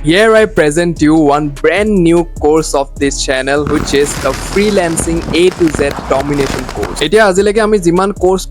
Here I present you one brand new course of this channel, which is the Freelancing A-Z Domination Course. এতিয়া আজিলৈকে আমি যিমান course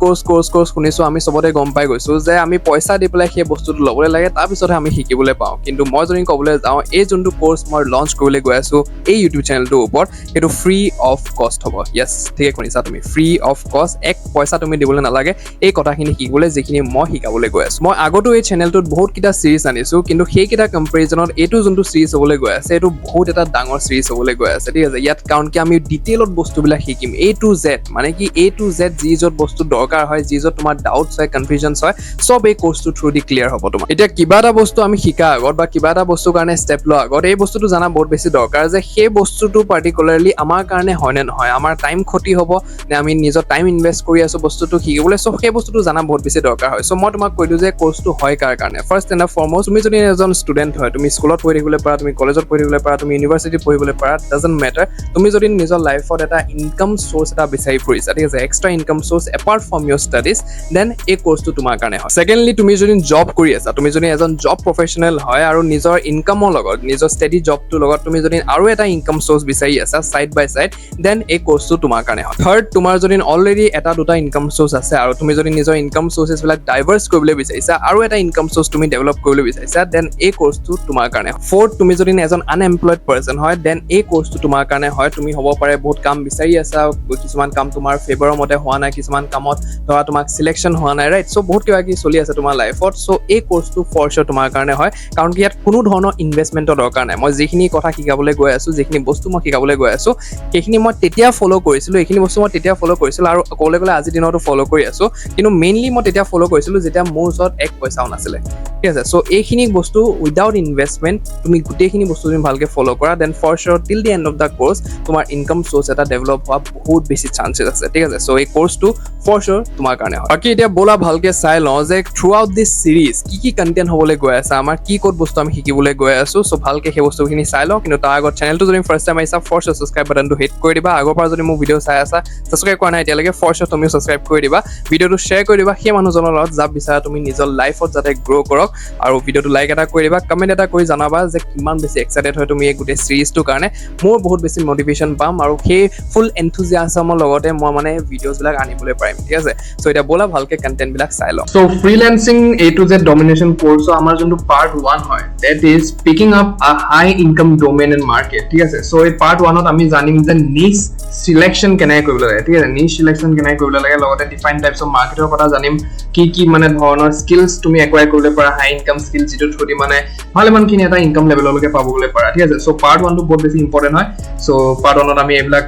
শুনিছো আমি সবতে গম পাই গৈছো যে আমি পইচা দি পেলাই সেই বস্তুটো ল'বলৈ লাগে তাৰ পিছতে আমি শিকিবলৈ পাওঁ কিন্তু মই যদি ক'বলৈ যাওঁ এই যোনটো কোৰ্স মই লঞ্চ কৰিবলৈ গৈ আছো এই ইউটিউব চেনেলটোৰ ওপৰত সেইটো ফ্ৰী অফ কষ্ট হ'ব ইয়েছ ঠিক শুনিছা তুমি ফ্ৰী অফ কষ্ট এক পইচা তুমি দিবলৈ নালাগে এই কথাখিনি শিকিবলৈ যিখিনি মই শিকাবলৈ গৈ আছো মই আগতো এই চেনেলটোত বহুত কিটা সিৰিজ আনিছো কিন্তু সেই কিটা কম্পেৰিজনত এইটো যোনটো সিৰিজ হ'বলৈ গৈ আছে এইটো বহুত এটা ডাঙৰ সিৰিজ হ'বলৈ গৈ আছে ঠিক আছে ইয়াত কাৰণ কি আমি ডিটেইলত বস্তুবিলাক শিকিম A to Z মানে কি A to Z যি যত বস্তু দৰকাৰ হয় যি যত তোমাৰ ডাউটছ হয় কনফিউজনছ হয় সব এই কোৰ্সটো থ্ৰু দি ক্লিয়াৰ হ'ব তোমাৰ এতিয়া কিবা এটা বস্তু আমি শিকা আগত বা কিবা এটা বস্তু কাৰণে ষ্টেপ লোৱা আগত এই বস্তুটো জানা বহুত বেছি দৰকাৰ যে সেই বস্তুটো পাৰ্টিকুলাৰলি আমাৰ কাৰণে হয় নে নহয় আমাৰ টাইম ক্ষতি হ'ব নে আমি নিজৰ টাইম ইনভেষ্ট কৰি আছো বস্তুটো শিকিবলৈ সব সেই বস্তুটো জানা বহুত বেছি দৰকাৰ হয় সো মই তোমাক কৈ দিও যে কোৰ্সটো হয় কাৰ কাৰণে ফাৰ্স্ট এণ্ড ফৰমষ্ট তুমি যদি এজন ষ্টুডেন্ট হয় তুমি স্কুলত পঢ়ি থাকিবলৈ পাৰা তুমি কলেজত পঢ়ি থাকিবলৈ পাৰা তুমি ইউনিভাৰ্চিটিত পঢ়িবলৈ পাৰা ডাজন্ট মেটাৰ তুমি যদি নিজৰ লাইফত এটা ইনকাম সোৰ্স এটা বিচাৰি ফুৰিছা ঠিক আছে extra income source apart from your studies then এই কোৰ্সটো তোমাৰ কাৰণে হয় সেকেন্ডলি তুমি যদি জব কৰি আছা তুমি যদি এজন জব প্ৰফেশনেল হয় আৰু নিজৰ ইনকামৰ লগত নিজৰ ষ্টেডি জবটোৰ লগত তুমি যদি আৰু এটা ইনকাম সোৰ্স বিচাৰি আছা সাইড বাই সাইড দেন এই কোৰ্সটো তোমাৰ কাৰণে হয় থাৰ্ড তোমাৰ যদি অলৰেডি এটা দুটা ইনকাম সোৰ্স আছে আৰু তুমি যদি নিজৰ ইনকাম সোৰ্সেছ বিলাক ডাইভাৰ্স কৰিবলৈ বিচাৰিছা আৰু এটা ইনকাম সোৰ্স তুমি ডেভেলপ কৰিবলৈ বিচাৰিছা দেন এই কোৰ্সটো তোমাৰ কাৰণে ফৰ্থ তুমি যদি এজন আনএমপ্লয়েড পাৰ্সন হয় দেন এই কোৰ্সটো তোমাৰ কাৰণে হয় তুমি হ'ব পাৰে বহুত কাম বিচাৰি আছা কিছুমান কাম তোমাৰ ফেভাৰৰ মতে হোৱা নাই কিছুমান কামত ধৰা তোমাক সিলেকশন হোৱা নাই ৰাইট সো বহুত কিবা কি চলি আছে তোমাৰ লাইফত সো এই কোৰ্সটো ফৰ শিওৰ তোমাৰ কাৰণে হয় কাৰণ কি ইয়াত কোনো ধৰণৰ ইনভেষ্টমেন্টৰ দৰকাৰ নাই মই যিখিনি কথা শিকাবলৈ গৈ আছো যিখিনি বস্তু মই শিকাবলৈ গৈ আছো সেইখিনি মই তেতিয়া ফলো কৰিছিলো এইখিনি বস্তু মই তেতিয়া ফলো কৰিছিলো আৰু ক'বলৈ গ'লে আজি দিনতো ফলো কৰি আছো কিন্তু মেইনলি মই তেতিয়া ফলো কৰিছিলো যেতিয়া মোৰ ওচৰত এক পইচাও নাছিলে ঠিক আছে সো এইখিনি বস্তু উইদাউট ইনভেষ্টমেন্ট তুমি গোটেইখিনি বস্তু তুমি ভালকে ফলো কৰা then for sure till the end of the course তোমাৰ ইনকাম সোৰ্স এটা ডেভেলপ হোৱা বহুত বেছি চান্সেছ আছে ঠিক আছে সো এই কোৰ্সটো ফৰ শিওৰ তোমাৰ কাৰণে হয় বাকি এতিয়া বলা ভালকে চাই লওঁ যে থ্ৰু আউট দিস সিৰিজ কি কন্টেন্ট হ'বলৈ গৈ আছে আমাৰ কি ক'ত বস্তু আমি শিকিবলৈ গৈ আছো সো ভালকে সেই বস্তুখিনি চাই লওঁ কিন্তু তাৰ আগত চেনেলটো যদি ফাৰ্স্ট টাইম আহিছা ফৰ শিওৰ সাবস্ক্ৰাইব বাটনটো হিট কৰি দিবা আগৰ পৰা যদি মোৰ ভিডিঅ' চাই আছা সাবস্ক্ৰাইব কৰা নাই এতিয়ালৈকে ফৰ শিওৰ তুমি সাবস্ক্ৰাইব কৰি দিবা ভিডিঅ'টো শ্বেয়াৰ কৰি দিবা সেই মানুহজনৰ লগত যাক বিচাৰা তুমি নিজৰ লাইফত যাতে গ্ৰো কৰক আৰু ভিডিঅ'টো লাইক এটা কৰি দিবা কমেন্ট এটা কৰি জনাবা যে কিমান বেছি এক্সাইটেড হয় তুমি এই গোটেই সিৰিজটোৰ কাৰণে মোৰ বহুত বেছি মোটিভেশ্যন পাম আৰু সেই ফুল এনথুজিয়াজমৰ লগতে মই মানে ভিডিঅ'জ বিলাক আনিবলৈ পাৰিম ঠিক আছে সো এটা বলা ভালকে কন্টেন্ট বিলাক চাই লওঁ সো ফ্ৰিল্যান্সিং A-Z ডমিনেশ্যন কোৰ্স আমাৰ যোনটো পাৰ্ট 1 হয় that is picking up a high income domain and market ঠিক আছে সো এই পাৰ্ট 1ত আমি জানিম যে নিচ সিলেকশন কেনে কৰিব লাগে ঠিক আছে নিচ সিলেকশন কেনে কৰিব লাগে লগতে ডিফাইন টাইপছ অফ মাৰ্কেটৰ কথা জানিম কি মানে ধৰণৰ স্কিলছ তুমি একুৱায়াৰ কৰিব পাৰা হাই ইনকাম স্কিল যেটো থৰি মানে ভালেমানখিনি এটা ইনকাম লেভেললৈকে পাবলৈ পাৰা ঠিক আছে সো পাৰ্ট 1 টো বহুত বেছি ইম্পৰ্টেন্ট হয় সো পাৰ্ট 1ত আমি এইবিলাক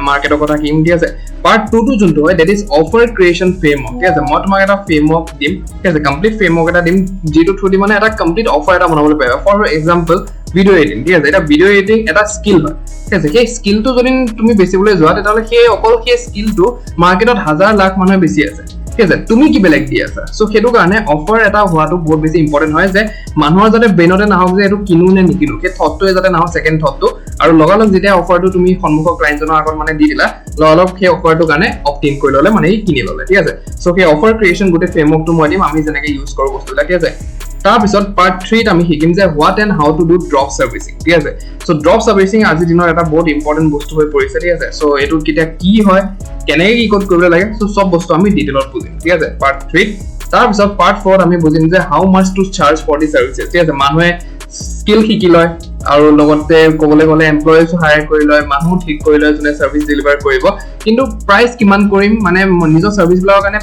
মাৰ্কেটৰ কথা কিম ঠিক আছে পাৰ্ট 2 টো যোনটো হয় that is offer creation framework ঠিক আছে মই তোমাক এটা ফ্ৰেমৱৰ্ক দিম ঠিক আছে কমপ্লিট ফ্ৰেমৱৰ্ক এটা দিম যেটো থৰি মানে এটা কমপ্লিট অফাৰ এটা বনাবলৈ পাৰিবা ফৰ এক্সাম্পল ভিডিঅ' এডিটিং ঠিক আছে এটা ভিডিঅ' এডিটিং এটা স্কিল হয় ঠিক আছে সেই স্কিলটো যদি তুমি বেচিবলৈ যোৱা তেতিয়াহ'লে সেই অকল সেই স্কিলটো মাৰ্কেটত হাজাৰ লাখ মানুহে বেছি আছে ঠিক আছে তুমি কি বেলেগ দি আছা সো সেইটো কাৰণে অফাৰ এটা হোৱাটো বহুত বেছি ইম্পৰ্টেন্ট হয় যে মানুহৰ যাতে ব্ৰেইনতে নাহক যে এইটো কিনো নে নিকিনো সেই থটটোৱে যাতে নাহক সেকেন্ড থটটো আৰু লগালগ যেতিয়া অফাৰটো তুমি সন্মুখৰ ক্লায়েণ্টজনৰ আগত মানে দি দিলা লগালগ সেই অফাৰটো কাৰণে অপটিন কৰি ললে মানে কিনি ললে ঠিক আছে সো সেই অফাৰ ক্ৰিয়েচন গোটেই ফ্ৰেমৱৰ্কটো মই দিম আমি যেনেকৈ ইউজ কৰো বস্তুবিলাক ঠিক আছে তাৰপিছত পাৰ্ট 3 ত আমি শিকিম যে what and how to do drop servicing ঠিক আছে সো ড্ৰপ সাৰ্ভিসিং আজি দিনৰ এটা বহুত ইম্পৰ্টেন্ট বস্তু হৈ পৰিছে ঠিক আছে সো এটো কিটা কি হয় কেনেকৈ কি ক'ত কৰিব লাগে সো সব বস্তু আমি ডিটেইলত বুজিম ঠিক আছে পাৰ্ট 3 তাৰপিছত পাৰ্ট 4 আমি বুজিম যে হাউ মাচ টু চাৰ্জ ফৰ দি সাৰ্ভিসেস ঠিক আছে মানুহে স্কিল শিকি লয় আৰু লগতে ক'বলৈ গ'লে এমপ্লয়িজ হায়াৰ কৰি লয় মানুহ ঠিক কৰি লয় যোনে সাৰ্ভিস ডেলিভাৰ কৰিব কিন্তু প্ৰাইস কিমান কৰিম মানে নিজৰ সাৰ্ভিস বিলাকৰ কাৰণে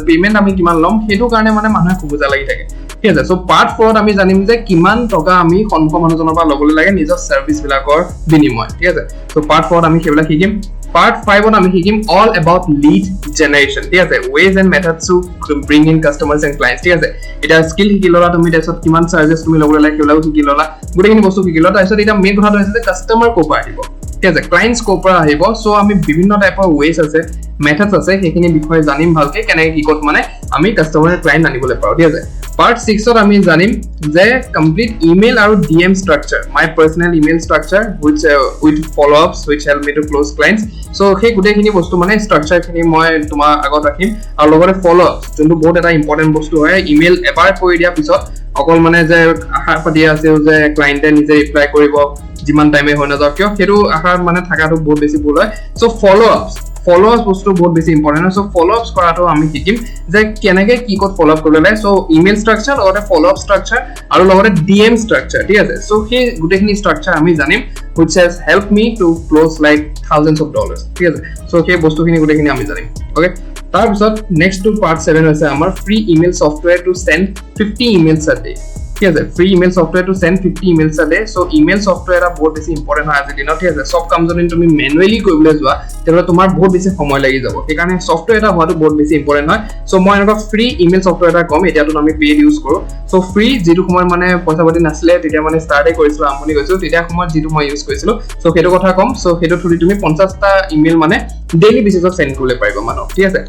পেমেন্ট আমি কিমান ল'ম সেইটো কাৰণে মানে মানুহে খুবুজা লাগি থাকে ঠিক আছে সো পাৰ্ট 4 ত আমি জানিম যে কিমান টকা আমি সন্মুখৰ মানুহজনৰ পৰা ল'বলৈ লাগে নিজৰ সাৰ্ভিস বিলাকৰ বিনিময় ঠিক আছে সো পাৰ্ট 4 ত আমি সেইবিলাক শিকিম পাৰ্ট 5 ত আমি শিকিম অল এবাউট লিড জেনাৰেশ্যন ঠিক আছে ways and methods to bring in customers and clients ঠিক আছে এটা স্কিল শিকি ললা তুমি তাৰপিছত কিমান চাৰ্জেছ তুমি ল'বলৈ লাগে সেইবিলাক শিকি ললা গোটেইখিনি বস্তু শিকি ললা তাৰপিছত এটা মেইন কথাটো হৈছে যে কাস্টমাৰ ক'ৰ পৰা আহিব ঠিক আছে ক্লায়েন্টছ ক'ৰ পৰা আহিব সো আমি বিভিন্ন টাইপৰ ওয়েজ আছে মেথডছ আছে সেইখিনি বিষয়ে জানিম ভালকে কেনেকৈ কি ক'ত মানে আমি কাস্টমাৰ ক্লায়েন্ট আনিবলৈ পাৰো ঠিক আছে পাৰ্ট 6 ত আমি জানিম যে কমপ্লিট ইমেইল আৰু DM structure my personal email structure with follow-ups which help me to close clients so সেই গোটেইখিনি বস্তু মানে স্ট্ৰাকচাৰখিনি মই তোমাৰ আগত ৰাখিম আৰু লগতে ফলো-আপছ যোনটো বহুত এটা ইম্পৰ্টেন্ট বস্তু হয় ইমেইল এবাৰ কৰি দিয়া পিছত অকল মানে যে আশা পাতি আছে যে ক্লায়েন্টে নিজে ৰিপ্লাই কৰিব যিমান টাইমে হয় না যাওক কিয় সেইটো আশা মানে থাকাটো বহুত বেছি ভুল হয় সো ফলো আপস বস্তু বহুত বেছি ইম্পৰ্টেন্ট হয় সো ফলো আপস কৰাটো আমি শিকিম যে কেনেকে কি ক'ত ফলো আপ কৰিব লাগে সো ইমেইল ষ্ট্ৰাকচাৰ লগতে ফলো আপ ষ্ট্ৰাকচাৰ আৰু লগতে ডিএম ষ্ট্ৰাকচাৰ ঠিক আছে সো সেই গোটেইখিনি ষ্ট্ৰাকচাৰ আমি জানিম which has helped me to close like thousands of dollars ঠিক আছে সো সেই বস্তুখিনি গোটেইখিনি আমি জানিম ওকে তাৰপিছত নেক্সট টু পাৰ্ট 7 হৈছে আমাৰ free email software to send 50 emails a day ঠিক আছে free email software to send 50 emails a day so email software এটা বহুত বেছি ইম্পৰ্টেন্ট হয় আজিৰ দিনত ঠিক আছে সব কাম যদি তুমি ম্যানুয়ালি কৰিবলৈ যোৱা তেতিয়াহ'লে তোমাৰ বহুত বেছি সময় লাগি যাব সেইকাৰণে সফটওয়্যাৰ এটা হোৱাটো বহুত বেছি ইম্পৰ্টেন্ট হয় সো মই এনেকুৱা ফ্ৰী ইমেইল সফটওয়্যাৰ এটা কম এতিয়াতো আমি পেইড ইউজ কৰো সো ফ্ৰী যেটো সময় মানে পইচা পাতি নাছিলে তেতিয়া মানে ষ্টাৰ্টে কৰিছিলো আৰম্ভণি কৰিছিলো তেতিয়া সময়ত যেটো মই ইউজ কৰিছিলো সো সেইটো কথা কম সো সেইটো থ্ৰু তুমি 50টা ইমেইল মানে ডেইলি বেচিছত সেন্ড কৰিব পাৰিবা মানুহ ঠিক আছে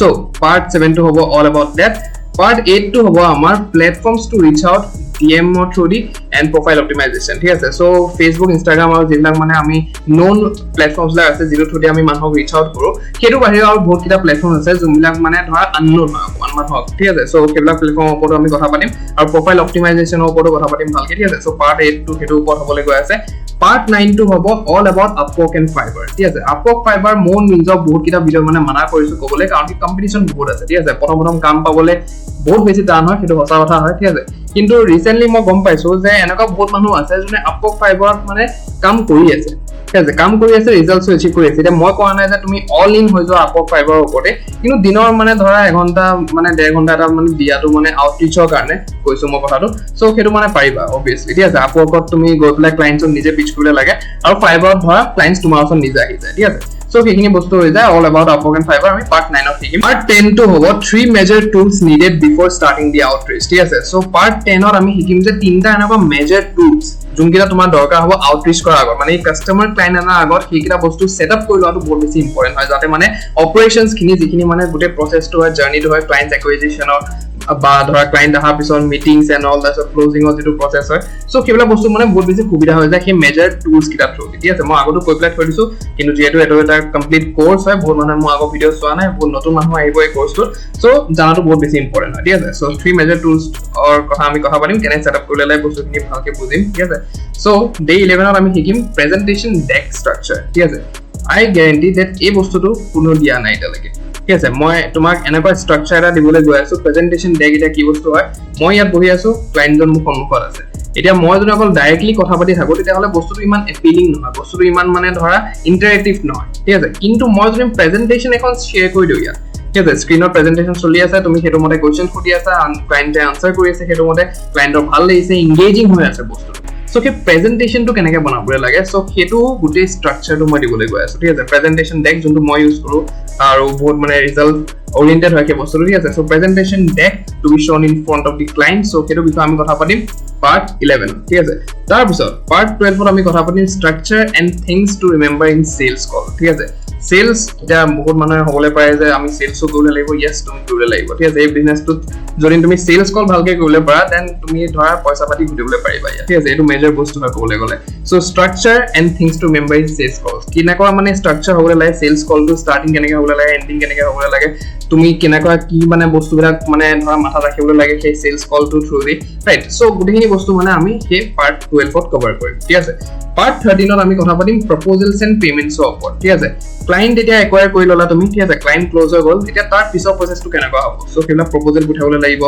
সো পাৰ্ট 7 টো হ'ব all about that Part 8 to hobo amar platforms to reach out DM or through the and profile optimization ঠিক আছে so Facebook Instagram আৰু যেবিলাক মানে আমি known platforms লা আছে যেটো থ্ৰু আমি মানুহক reach out কৰো হেতু বাহিৰে আৰু বহুত কিটা প্ল্যাটফৰ্ম আছে যোনবিলাক মানে ধৰা unknown হয় মানুহক ঠিক আছে so সেইবিলাক প্ল্যাটফৰ্মৰ ওপৰত আমি কথা পাতিম আৰু profile optimization ৰ ওপৰত কথা পাতিম ভালকে ঠিক আছে so part 8 to হেতু ওপৰত হ'বলৈ গৈ আছে Part 9 to hobo all about Upwork and Fiverr ঠিক আছে Upwork Fiverr মোৰ নিজৰ বহুত কিটা ভিডিও মানে মানা কৰিছো ক'বলৈ কাৰণ কি কম্পিটিশন বহুত আছে ঠিক আছে প্ৰথম কাম পাবলৈ বহুত বেছি টান হয় সেইটো সঁচা কথা হয় ঠিক আছে কিন্তু ৰিসেন্টলি মই গম পাইছো যে এনেকা বহুত মানুহ আছে যোনে Upwork Fiverr মানে কাম কৰি আছে ঠিক আছে কাম কৰি আছে ৰিজাল্টস এচিভ কৰি আছে এটা মই কোৱা নাই যে তুমি অল ইন হৈ যোৱা Upwork Fiverr ওপৰতে কিন্তু দিনৰ মানে ধৰা 1 ঘন্টা মানে 1.5 ঘন্টা এটা মানে দিয়াটো মানে আউটৰিচৰ কাৰণে কৈছো মই কথাটো সো সেইটো মানে পাৰিবা obviously ঠিক আছে Upworkত তুমি গৈ পেলাই ক্লায়েন্টক নিজে পিচ কৰিব লাগে আৰু Fiverrত ধৰা ক্লায়েন্টস তোমাৰ ওচৰত নিজে আহি যায় ঠিক আছে So সেইখিনি বস্তু হৈ যায় all about Upwork and Fiverr আমি part 9 ত শিকিম part 10 to হ'ব 3 major tools needed before starting the outreach ঠিক আছে so part 10 ত আমি শিকিম যে তিনটা এনেকুৱা major tools যোনকিটা তোমাৰ দৰকাৰ হ'ব outreach কৰাৰ আগত মানে কাস্টমাৰ ক্লায়েন্ট আনাৰ আগত সেইকিটা বস্তু সেটআপ কৰি লোৱাটো বহুত বেছি ইম্পৰ্টেন্ট হয় যাতে মানে অপাৰেশনস খিনি যিখিনি মানে গোটে প্ৰসেসটো হয় জাৰ্নিটো হয় ক্লায়েন্ট একুইজিশনৰ বা ধৰা ক্লায়েন্ট আহাৰ পিছত meetings and all that closing of যেটো প্ৰসেস হয় সো কেৱলা বস্তু মানে বহুত বেছি সুবিধা হৈ যায় সেই মেজৰ টুলস কিটা থ্ৰু ঠিক আছে মই আগতো কৈ প্লাই থৈ দিছো কিন্তু যেহেতু এটা কমপ্লিট কোর্স হয় বহুত মানুহে মই আগৰ ভিডিও চোৱা নাই বহুত নতুন মানুহ আহিব এই কোৰ্সটো সো জানাটো বহুত বেছি ইম্পৰ্টেন্ট হয় ঠিক আছে সো 3 মেজৰ টুলস অৰ কথা আমি কথা পাতিম কেনে সেটআপ কৰিলে লাই বস্তুখিনি ভালকে বুজিম ঠিক আছে সো ডে 11 ত আমি শিকিম প্ৰেজেন্টেশন ডেক ষ্ট্ৰাকচাৰ ঠিক আছে আই গ্যাৰান্টি দ্যাট এই বস্তুটো কোনো দিয়া নাই এটালৈকে ঠিক আছে মই তোমাক এনেকুৱা ষ্ট্ৰাকচাৰ এটা দিবলৈ গৈ আছো প্ৰেজেন্টেশন ডেক এটা কি বস্তু হয় মই ইয়াত বহি আছো ক্লায়েন্টজন মোৰ সন্মুখত আছে এতিয়া মই যদি অকল ডাইৰেক্টলি কথা পাতি থাকো তেতিয়া হলে বস্তুটো ইমান এপিলিং নহয় বস্তুটো ইমান মানে ধৰা ইন্টাৰেক্টিভ নহয় ঠিক আছে কিন্তু মই যদি প্ৰেজেন্টেশন এখন শেয়াৰ কৰি দিও ইয়াত ঠিক আছে স্ক্ৰিনৰ প্ৰেজেন্টেশন চলি আছে তুমি হেতু মতে কোৱেশ্চন সুধি আছা ক্লায়েন্টে আনসাৰ কৰি আছে হেতু মতে ক্লায়েন্টৰ ভাল লাগিছে এংগেজিং হৈ আছে বস্তুটো সো কি প্ৰেজেন্টেশনটো কেনেকৈ বনাব লাগে সো হেতু গুটে ষ্ট্ৰাকচাৰটো মই দিবলৈ গৈ আছো ঠিক আছে প্ৰেজেন্টেশন ডেক যোনটো মই ইউজ কৰো আৰু বহুত মানে ৰিজাল্ট oriented হয় কি বস্তুটো ঠিক আছে so presentation deck to be shown in front of the client so হেতু বিষয়ে আমি কথা পাতিম part 11 ঠিক আছে তাৰ পিছত part 12 ত আমি কথা পাতিম structure and things to remember in sales call ঠিক আছে সেলস এটা বহুত মানুহে হ'বলৈ পাৰে যে আমি সেলসও কৰিব লাগিব ইয়েস তুমি কৰিব লাগিব ঠিক আছে এই বিজনেসটো যদি তুমি সেলস কল ভালকে কৰিলে পাৰা দেন তুমি ধৰা পইচা পাতি ঘটিবলৈ পাৰিবা ঠিক আছে এটো মেজৰ বস্তু হয় ক'বলৈ গলে so structure and things to remember in sales calls কিনেকুৱা মানে স্ট্ৰাকচাৰ হ'বলৈ লাগে সেলস কলটো ষ্টাৰ্টিং কেনেকৈ হ'বলৈ লাগে এন্ডিং কেনেকৈ হ'বলৈ লাগে তুমি কেনেকুৱা কি মানে বস্তুবিলাক মানে ধৰা মাথা ৰাখিবলৈ লাগে সেই সেলস কলটো থ্ৰু দি ৰাইট সো গুটিখিনি বস্তু মানে আমি সেই পাৰ্ট 12 ত কভাৰ কৰিম ঠিক আছে পাৰ্ট 13 ত আমি কথা পাতিম প্ৰপ'জেলছ এণ্ড পেমেন্টছ ওপৰত ঠিক আছে ক্লায়েন্ট এতিয়া একুৱায়াৰ কৰি ললা তুমি ঠিক আছে ক্লায়েন্ট ক্লোজ হৈ গল এতিয়া তাৰ পিছৰ প্ৰসেসটো কেনেকুৱা হ'ব সো সেইবিলাক প্ৰপ'জেল পঠাবলৈ লাগিব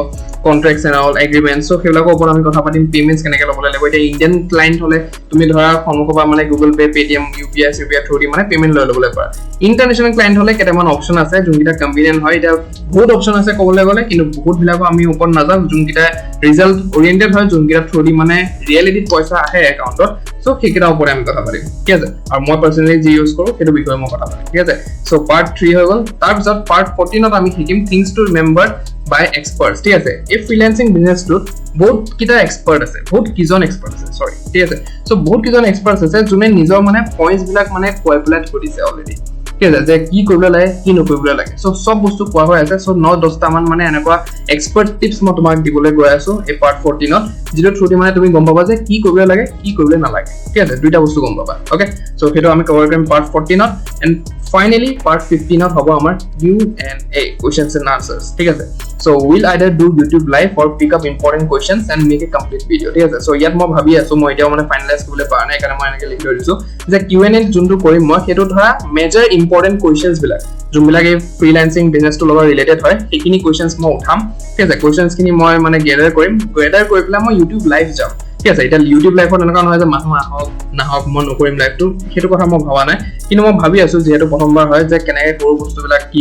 কন্ট্ৰাক্টছ এণ্ড অল এগ্ৰিমেন্টছ সো সেইবিলাকৰ ওপৰত আমি কথা পাতিম পেমেন্টছ কেনেকৈ ল'বলৈ লাগিব এতিয়া ইণ্ডিয়ান ক্লায়েন্ট হলে তুমি ধৰা সন্মুখৰ পৰা মানে Google Pay Paytm UPI through the মানে পেমেন্ট লৈ ল'বলৈ পাৰা ইন্টাৰনেশ্যনেল ক্লায়েন্ট হলে কেইটামান অপচন আছে যোনকিটা কনভিনিয়েন্ট হয় এটা বহুত অপচন আছে ক'বলৈ গলে কিন্তু বহুত বিলাকো আমি ওপৰত নাযাম যোনকিটা ৰিজাল্ট ওৰিয়েন্টেড হয় যোনকিটা থ্ৰু দি মানে ৰিয়েলিটিত পইচা আহে একাউণ্টত সো সেইকেইটাৰ ওপৰত আমি কথা পাতিম ঠিক আছে আৰু মই পাৰ্সোনালি যি ইউজ কৰো সেইটো বিষয়ে মই কথা পাতিম ঠিক আছে সো পাৰ্ট 3 হৈ গল তাৰ পিছত পাৰ্ট 14 ত আমি শিকিম থিংস টু ৰিমেম্বাৰ বাই এক্সপাৰ্টস ঠিক আছে এই ফ্ৰিল্যান্সিং বিজনেসটোত বহুত কিটা এক্সপাৰ্ট আছে বহুত কিজন এক্সপাৰ্ট আছে সৰি ঠিক আছে সো বহুত কিজন এক্সপাৰ্টস আছে যোনে নিজৰ মানে পইণ্টস বিলাক মানে কোৱাইপুলেট কৰিছে অলৰেডি ঠিক আছে যে কি কৰিব লাগে কি নকৰিব লাগে সো সব বস্তু কোৱা হৈ আছে সো 9-10 টা মান মানে এনেকুৱা এক্সপাৰ্ট টিপস মই তোমাক দিবলৈ গৈ আছো এই পাৰ্ট 14 ত যেটো থ্ৰুদি মানে তুমি গম পাবা যে কি কৰিব লাগে কি কৰিব নালাগে ঠিক আছে দুইটা বস্তু গম পাবা ওকে সো হেতু আমি কভাৰ কৰিম পাৰ্ট 14 ত এন্ড ফাইনেলি পাৰ্ট 15 হ'ব আমাৰ Q&A questions and answers ঠিক আছে so we'll either do YouTube live or pick up important questions and make a complete video ঠিক আছে so ইয়াত মই ভাবি আছো মই এতিয়াও মানে ফাইনালাইজ কৰিবলৈ পৰা নাই কাৰণ মই এনেকৈ লিখি দিছো যে Q&A যোনটো কৰিম মই সেইটো ধৰা মেজৰ ইম্পৰ্টেন্ট questions বিলাক যোনবিলাকে ফ্ৰিল্যান্সিং বিজনেছটো লগত ৰিলেটেড হয় সেইখিনি questions মই উঠাম ঠিক আছে questions খিনি মই মানে গেদাৰ কৰি পেলাই মই YouTube লাইভ যাম ঠিক আছে এটা YouTube লাইভত এনেকুৱা নহয় যে মানুহ আহক নাহক মই নকৰিম লাইভটো সেইটো কথা মই ভাবা নাই কিন্তু মই ভাবি আছো যেহেতু প্ৰথমবাৰ হয় যে কেনেকৈ কৰো বস্তুবিলাক কি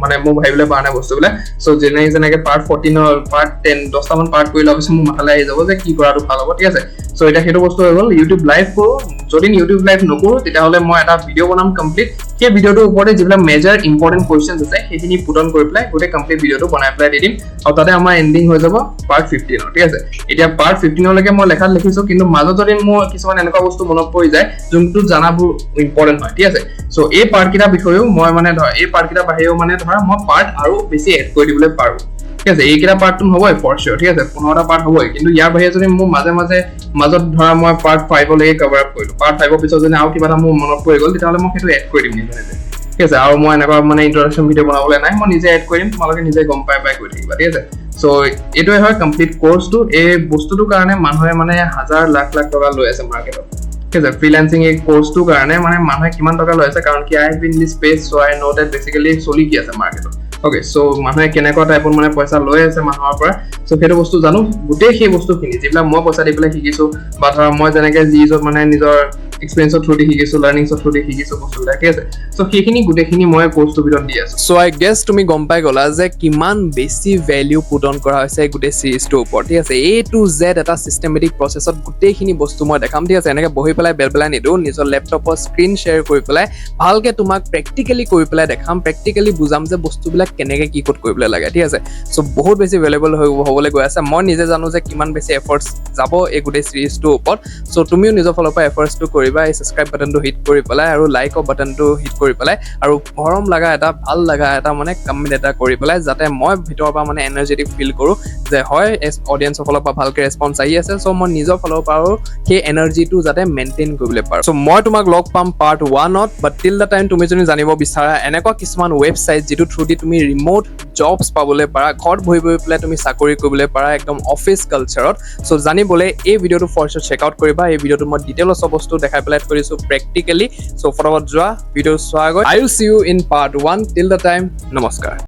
মানে মই ভাবিলে পৰা নাই বস্তুবিলাক সো যেনেকৈ পাৰ্ট 14 পাৰ্ট 10 10টা মান পাৰ্ট কৰি লওঁছে মোৰ মাথালৈ আহি যাব যে কি কৰাটো ভাল হ'ব ঠিক আছে সো এটা সেইটো বস্তু হৈ গ'ল YouTube লাইভ কৰো যদি YouTube লাইভ নকৰো তেতিয়াহ'লে মই এটা ভিডিঅ' বনাম কমপ্লিট সেই ভিডিঅ'টোৰ ওপৰতে যিবিলাক মেজৰ ইম্পৰ্টেন্ট কোৱেশ্চনছ আছে সেইখিনি পুট অন কৰি পেলাই গোটেই কমপ্লিট ভিডিঅ'টো বনাই পেলাই দি দিম আৰু তাতে আমাৰ এন্ডিং হৈ যাব পাৰ্ট 15 ঠিক আছে এতিয়া পাৰ্ট 15 লৈকে মই লেখাত লিখিছো কিন্তু মাজত যদি মোৰ কিছুমান এনেকুৱা বস্তু মনত পৰি যায় যোনটো জানাবোৰ ইম্পৰ্টেন্ট হয় ঠিক আছে সো এই পাৰ্ট কিটা বিষয়েও মই মানে ধৰা এই পাৰ্ট কিটা বাহিৰেও মানে ধৰা মই পাৰ্ট আৰু বেছি এড কৰি দিবলৈ পাৰো ঠিক আছে এইকেইটা পাৰ্টটো হ'বই ফৰ শিওৰ ঠিক আছে 15টা পাৰ্ট হ'বই কিন্তু ইয়াৰ বাহিৰে যদি মোৰ মাজত ধৰা মই পাৰ্ট 5 লৈকে কভাৰ আপ কৰিলো পাৰ্ট 5 ৰ পিছত যদি আৰু কিবা এটা মোৰ মনত পৰি গ'ল তেতিয়াহ'লে মই সেইটো এড কৰি দিম নিজে ঠিক আছে আৰু মই এনেকুৱা মানে ইন্ট্ৰডাকচন ভিডিঅ' বনাবলৈ নাই মই নিজে এড কৰিম তোমালোকে নিজে গম পাই গৈ থাকিবা ঠিক আছে সো এইটোৱে হয় কমপ্লিট কোৰ্সটো এই বস্তুটোৰ কাৰণে মানুহে মানে হাজাৰ লাখ টকা লৈ আছে মাৰ্কেটত ঠিক আছে ফ্ৰিল্যান্সিং এই কোৰ্সটোৰ কাৰণে মানে মানুহে কিমান টকা লৈ আছে কাৰণ কি I have been this space so I know that basically চলি কি আছে মাৰ্কেটত ওকে সো মানুহে কেনেকুৱা টাইপৰ মানে পইচা লৈ আছে মানুহৰ পৰা সো সেইটো বস্তু জানো গোটেই সেই বস্তুখিনি যিবিলাক মই পইচা দি পেলাই শিকিছো বা ধৰা মই যেনেকৈ যিজত মানে নিজৰ এক্সপেৰিয়েন্সৰ থ্ৰু দি শিকিছো লাৰ্নিংছৰ থ্ৰু দি শিকিছো বস্তুবিলাক ঠিক আছে সো সেইখিনি গোটেইখিনি মই কোৰ্সটোৰ ভিতৰত দি আছো সো আই গেছ তুমি গম পাই গলা যে কিমান বেছি ভ্যালু পুট অন কৰা হৈছে গোটেই সিৰিজটোৰ ওপৰত ঠিক আছে A to Z এটা সিস্টেমেটিক প্ৰসেছত গোটেইখিনি বস্তু মই দেখাম ঠিক আছে এনেকৈ বহি পেলাই বেলবেলাই নিদো নিজৰ ল্যাপটপৰ স্ক্ৰীন শেয়াৰ কৰি পেলাই ভালকে তোমাক প্ৰেক্টিক্যালি কৰি পেলাই দেখাম প্ৰেক্টিক্যালি বুজাম যে বস্তুবিলাক কেনেকৈ কি কোড কৰিবলৈ লাগে ঠিক আছে সো বহুত বেছি ভ্যালুয়েবল হ'বলৈ গৈ আছে মই নিজে জানো যে কিমান বেছি এফৰ্টছ যাব এই গোটেই সিৰিজটোৰ ওপৰত সো তুমিও নিজৰ ফালৰ পৰা এফৰ্টছটো কৰিবা এই সাবস্ক্ৰাইব বাটনটো হিট কৰি পেলাই আৰু লাইক বাটনটো হিট কৰি পেলাই আৰু গৰম লাগা এটা ভাল লাগা এটা মানে কমেন্ট এটা কৰি পেলাই যাতে মই ভিতৰৰ পৰা মানে এনাৰ্জেটিক ফিল কৰো যে হয় অডিয়েন্সৰ ফালৰ পৰা ভালকে ৰেসপন্স আহি আছে সো মই নিজৰ ফালৰ পৰা সেই এনাৰ্জিটো যাতে মেইনটেইন কৰিবলৈ পাৰো সো মই তোমাক লগ পাম পাৰ্ট 1ত বাট টিল দা টাইম তুমি যদি জানিব বিচাৰা এনেকুৱা কিছুমান ৱেবছাইট যেটো থ্ৰু দি তুমি ৰিমোট জবস পাবলৈ পাৰা ঘৰত বহি পেলাই তুমি চাকৰি কৰিবলৈ পাৰা একদম অফিস কালচাৰত সো জানিবলৈ এই ভিডিঅটো ফৰশ্ব চেক আউট কৰিবা এই ভিডিঅটো মই ডিটেইলছ সব বস্তু দেখাই পেলাই কৰিছো প্ৰেক্টিক্যালি সো ফৰৱাৰ্ড যোৱা ভিডিঅ চোৱা গৈ I will see you in part 1 till the time নমস্কাৰ